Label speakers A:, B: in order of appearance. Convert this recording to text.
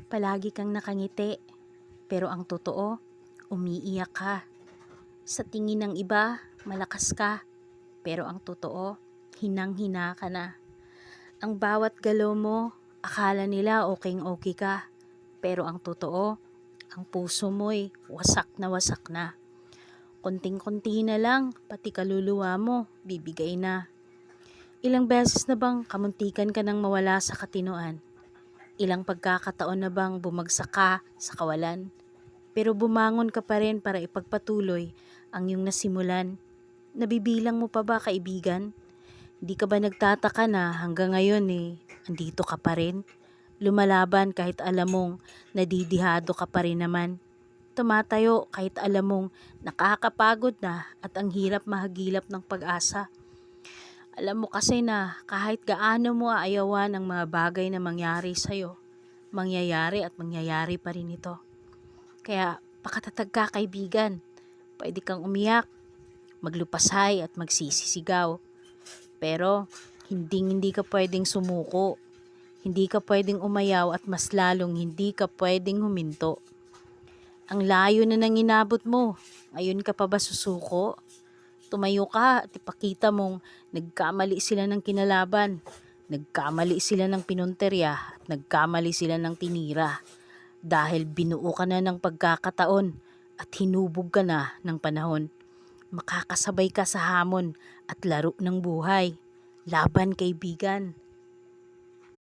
A: Palagi kang nakangiti, pero ang totoo, umiiyak ka. Sa tingin ng iba, malakas ka, pero ang totoo, hinang-hina ka na. Ang bawat galaw mo, akala nila okeng-okay ka, pero ang totoo, ang puso mo'y wasak na. Konting-konti na lang, pati kaluluwa mo, bibigay na. Ilang beses na bang kamuntikan ka nang mawala sa katinoan? Ilang pagkakataon na bang bumagsak ka sa kawalan? Pero bumangon ka pa rin para ipagpatuloy ang iyong nasimulan. Nabibilang mo pa ba, kaibigan? Di ka ba nagtataka na hanggang ngayon andito ka pa rin? Lumalaban kahit alam mong nadidihado ka pa rin naman. Tumatayo kahit alam mong nakakapagod na at ang hirap mahagilap ng pag-asa. Alam mo kasi na kahit gaano mo aayawan ang mga bagay na mangyari sa'yo, mangyayari pa rin ito. Kaya pakatatag ka, kaibigan. Pwede kang umiyak, maglupasay at magsisisigaw. Pero hindi ka pwedeng sumuko. Hindi ka pwedeng umayaw at mas lalong hindi ka pwedeng huminto. Ang layo na nang inabot mo. Ngayon ka pa ba susuko? Tumayo ka at ipakita mong nagkamali sila ng kinalaban. Nagkamali sila ng pinunterya at nagkamali sila ng tinira. Dahil binuo ka na ng pagkakataon at hinubog ka na ng panahon. Makakasabay ka sa hamon at laro ng buhay. Laban, kaibigan.